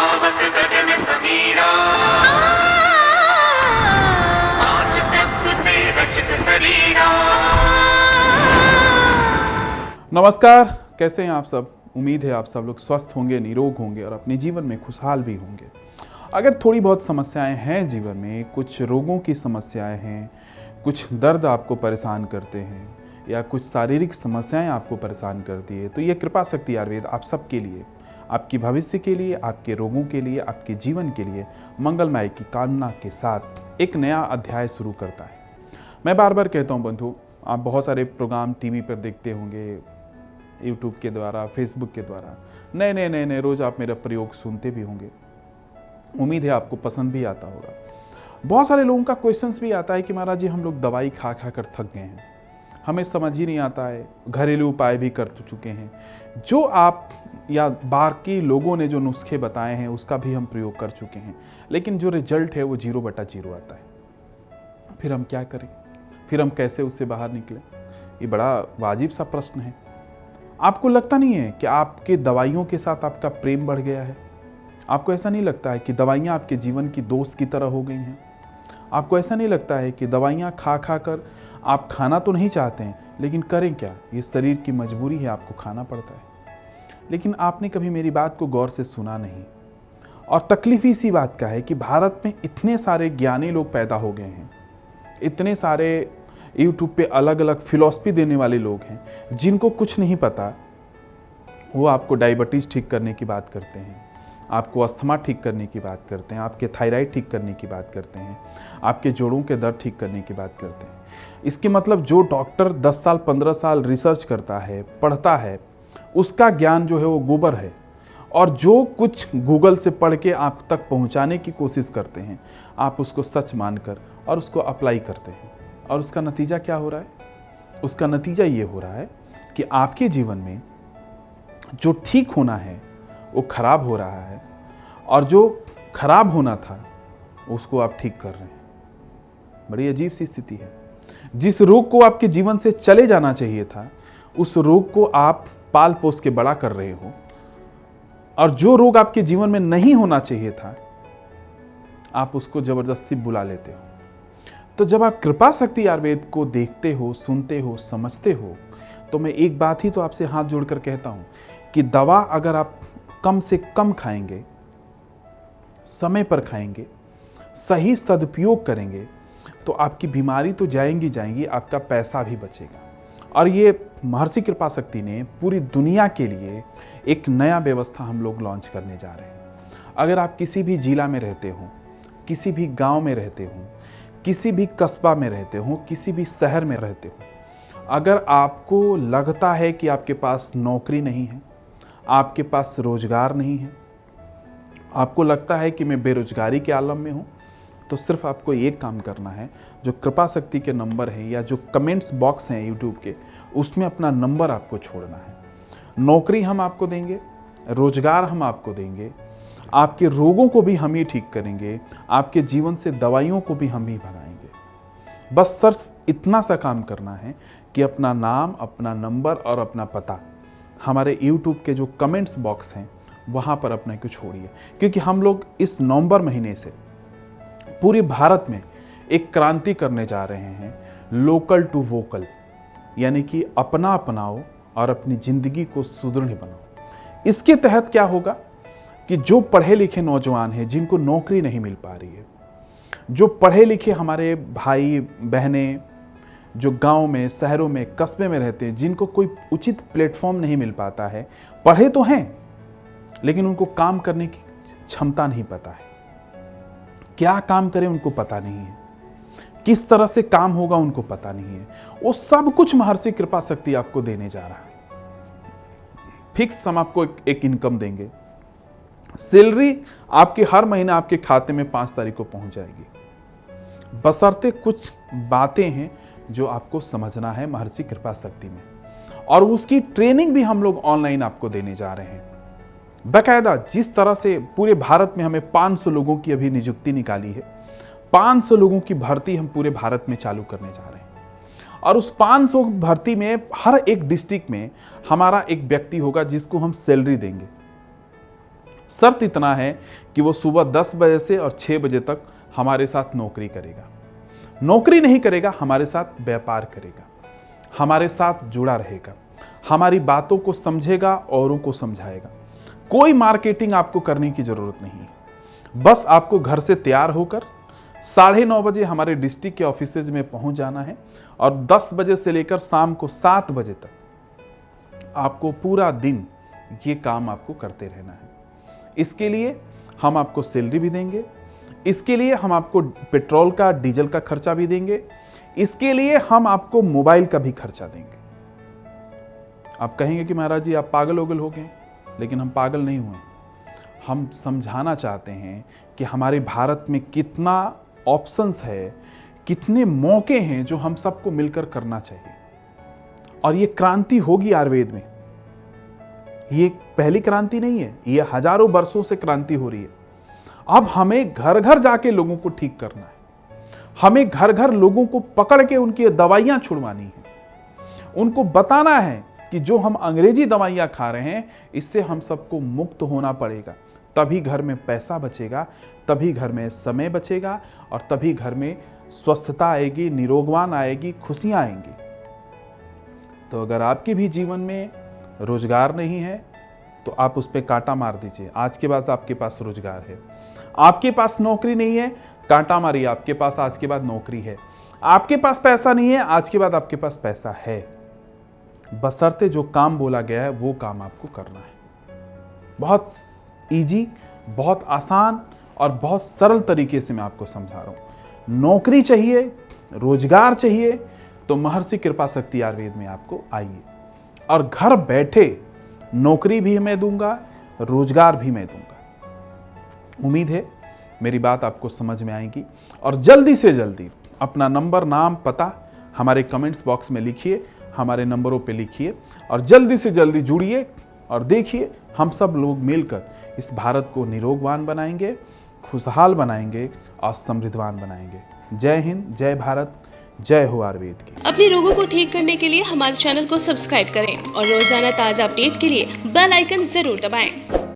पावक गगन समीरा, पांच तत्व से रचित शरीरा। नमस्कार, कैसे हैं आप सब। उम्मीद है आप सब लोग स्वस्थ होंगे, निरोग होंगे और अपने जीवन में खुशहाल भी होंगे। अगर थोड़ी बहुत समस्याएं हैं जीवन में, कुछ रोगों की समस्याएं हैं, कुछ दर्द आपको परेशान करते हैं या कुछ शारीरिक समस्याएं आपको परेशान करती है, तो ये कृपा शक्ति आयुर्वेद आप सबके लिए, आपकी भविष्य के लिए, आपके रोगों के लिए, आपके जीवन के लिए मंगलमय की कामना के साथ एक नया अध्याय शुरू करता है। मैं बार बार कहता हूँ बंधु, आप बहुत सारे प्रोग्राम टीवी पर देखते होंगे, यूट्यूब के द्वारा, फेसबुक के द्वारा, नए रोज़ आप मेरा प्रयोग सुनते भी होंगे। उम्मीद है आपको पसंद भी आता होगा। बहुत सारे लोगों का क्वेश्चंस भी आता है कि महाराज जी हम लोग दवाई खा खा कर थक गए हैं, हमें समझ ही नहीं आता है, घरेलू उपाय भी कर चुके हैं, जो आप या बाकी लोगों ने जो नुस्खे बताए हैं उसका भी हम प्रयोग कर चुके हैं, लेकिन जो रिजल्ट है वो 0/0 आता है। फिर हम क्या करें, फिर हम कैसे उससे बाहर निकलें? ये बड़ा वाजिब सा प्रश्न है। आपको लगता नहीं है कि आपके दवाइयों के साथ आपका प्रेम बढ़ गया है? आपको ऐसा नहीं लगता है कि दवाइयाँ आपके जीवन की दोस्त की तरह हो गई हैं? आपको ऐसा नहीं लगता है कि दवाइयाँ खा खा कर आप खाना तो नहीं चाहते हैं, लेकिन करें क्या, ये शरीर की मजबूरी है, आपको खाना पड़ता है। लेकिन आपने कभी मेरी बात को गौर से सुना नहीं। और तकलीफ इसी बात का है कि भारत में इतने सारे ज्ञानी लोग पैदा हो गए हैं, इतने सारे यूट्यूब पे अलग अलग फिलॉसफी देने वाले लोग हैं, जिनको कुछ नहीं पता। वो आपको डायबिटीज़ ठीक करने की बात करते हैं, आपको अस्थमा ठीक करने की बात करते हैं, आपके थायराइड ठीक करने की बात करते हैं, आपके जोड़ों के दर्द ठीक करने की बात करते हैं। इसके मतलब जो डॉक्टर 10 साल 15 साल रिसर्च करता है, पढ़ता है, उसका ज्ञान जो है वो गोबर है। और जो कुछ गूगल से पढ़ के आप तक पहुंचाने की कोशिश करते हैं, आप उसको सच मानकर और उसको अप्लाई करते हैं। और उसका नतीजा क्या हो रहा है? उसका नतीजा ये हो रहा है कि आपके जीवन में जो ठीक होना है वो खराब हो रहा है, और जो खराब होना था उसको आप ठीक कर रहे हैं। बड़ी अजीब सी स्थिति है। जिस रोग को आपके जीवन से चले जाना चाहिए था, उस रोग को आप पाल पोस के बड़ा कर रहे हो, और जो रोग आपके जीवन में नहीं होना चाहिए था, आप उसको जबरदस्ती बुला लेते हो। तो जब आप कृपा शक्ति आयुर्वेद को देखते हो, सुनते हो, समझते हो, तो मैं एक बात ही तो आपसे हाथ जोड़कर कहता हूं कि दवा अगर आप कम से कम खाएंगे, समय पर खाएंगे, सही सदुपयोग करेंगे, तो आपकी बीमारी तो जाएंगी, आपका पैसा भी बचेगा। और ये महर्षि कृपा शक्ति ने पूरी दुनिया के लिए एक नया व्यवस्था हम लोग लॉन्च करने जा रहे हैं। अगर आप किसी भी जिला में रहते हो, किसी भी गांव में रहते हो, किसी भी कस्बा में रहते हो, किसी भी शहर में रहते हो, अगर आपको लगता है कि आपके पास नौकरी नहीं है, आपके पास रोजगार नहीं है, आपको लगता है कि मैं बेरोजगारी के आलम में हूँ, तो सिर्फ आपको एक काम करना है। जो कृपा शक्ति के नंबर हैं या जो कमेंट्स बॉक्स हैं यूट्यूब के, उसमें अपना नंबर आपको छोड़ना है। नौकरी हम आपको देंगे, रोजगार हम आपको देंगे, आपके रोगों को भी हम ही ठीक करेंगे, आपके जीवन से दवाइयों को भी हम ही भगाएंगे। बस सिर्फ इतना सा काम करना है कि अपना नाम, अपना नंबर और अपना पता हमारे यूट्यूब के जो कमेंट्स बॉक्स हैं वहाँ पर अपने को छोड़िए। क्योंकि हम लोग इस नवंबर महीने से पूरे भारत में एक क्रांति करने जा रहे हैं, लोकल टू वोकल, यानी कि अपना अपनाओ और अपनी जिंदगी को सुदृढ़ बनाओ। इसके तहत क्या होगा कि जो पढ़े लिखे नौजवान हैं, जिनको नौकरी नहीं मिल पा रही है, जो पढ़े लिखे हमारे भाई बहनें जो गांव में, शहरों में, कस्बे में रहते हैं, जिनको कोई उचित प्लेटफॉर्म नहीं मिल पाता है, पढ़े तो हैं लेकिन उनको काम करने की क्षमता नहीं पता है, क्या काम करें उनको पता नहीं है, किस तरह से काम होगा उनको पता नहीं है, वो सब कुछ महर्षि कृपा शक्ति आपको देने जा रहा है। फिक्स हम आपको एक इनकम देंगे। सैलरी आपके हर महीने आपके खाते में 5 तारीख को पहुंच जाएगी। बशर्ते कुछ बातें हैं जो आपको समझना है महर्षि कृपा शक्ति में, और उसकी ट्रेनिंग भी हम लोग ऑनलाइन आपको देने जा रहे हैं। बाकायदा जिस तरह से पूरे भारत में हमें 500 लोगों की अभी नियुक्ति निकाली है, 500 लोगों की भर्ती हम पूरे भारत में चालू करने जा रहे हैं। और उस 500 भर्ती में हर एक डिस्ट्रिक्ट में हमारा एक व्यक्ति होगा जिसको हम सैलरी देंगे। शर्त इतना है कि वो सुबह 10 बजे से और 6 बजे तक हमारे साथ नौकरी करेगा। नौकरी नहीं करेगा, हमारे साथ व्यापार करेगा, हमारे साथ जुड़ा रहेगा, हमारी बातों को समझेगा, औरों को समझाएगा। कोई मार्केटिंग आपको करने की जरूरत नहीं है। बस आपको घर से तैयार होकर 9:30 बजे हमारे डिस्ट्रिक्ट के ऑफिसेज में पहुंच जाना है और 10 बजे से लेकर शाम को 7 बजे तक आपको पूरा दिन ये काम आपको करते रहना है। इसके लिए हम आपको सैलरी भी देंगे, इसके लिए हम आपको पेट्रोल का, डीजल का खर्चा भी देंगे, इसके लिए हम आपको मोबाइल का भी खर्चा देंगे। आप कहेंगे कि महाराज जी आप पागल वगल हो गए, लेकिन हम पागल नहीं हुए। हम समझाना चाहते हैं कि हमारे भारत में कितना ऑप्शंस है, कितने मौके हैं जो हम सबको मिलकर करना चाहिए। और ये क्रांति होगी आयुर्वेद में। ये पहली क्रांति नहीं है, ये हजारों वर्षों से क्रांति हो रही है। अब हमें घर घर जाके लोगों को ठीक करना है। हमें घर घर लोगों को पकड़ के उनकी दवाइयां छुड़वानी है। उनको बताना है कि जो हम अंग्रेजी दवाइयां खा रहे हैं, इससे हम सबको मुक्त होना पड़ेगा। तभी घर में पैसा बचेगा, तभी घर में समय बचेगा और तभी घर में स्वस्थता आएगी, निरोगवान आएगी, खुशियां आएंगी। तो अगर आपके भी जीवन में रोजगार नहीं है तो आप उस पर कांटा मार दीजिए। आज के बाद आपके पास रोजगार है। आपके पास नौकरी नहीं है, कांटा मारिए, आपके पास आज के बाद नौकरी है। आपके पास पैसा नहीं है, आज के बाद आपके पास पैसा है। बशर्ते जो काम बोला गया है वो काम आपको करना है। बहुत इजी, बहुत आसान और बहुत सरल तरीके से मैं आपको समझा रहा हूं। नौकरी चाहिए, रोजगार चाहिए तो महर्षि कृपा शक्ति आयुर्वेद में आपको आइए और घर बैठे नौकरी भी मैं दूंगा, रोजगार भी मैं दूंगा। उम्मीद है मेरी बात आपको समझ में आएगी और जल्दी से जल्दी अपना नंबर, नाम, पता हमारे कमेंट्स बॉक्स में लिखिए, हमारे नंबरों पे लिखिए और जल्दी से जल्दी जुड़िए और देखिए हम सब लोग मिलकर इस भारत को निरोगवान बनाएंगे, खुशहाल बनाएंगे और समृद्धवान बनाएंगे। जय हिंद, जय भारत, जय हो आयुर्वेद की। अपने रोगों को ठीक करने के लिए हमारे चैनल को सब्सक्राइब करें और रोजाना ताज़ा अपडेट के लिए बेल आइकन जरूर दबाएं।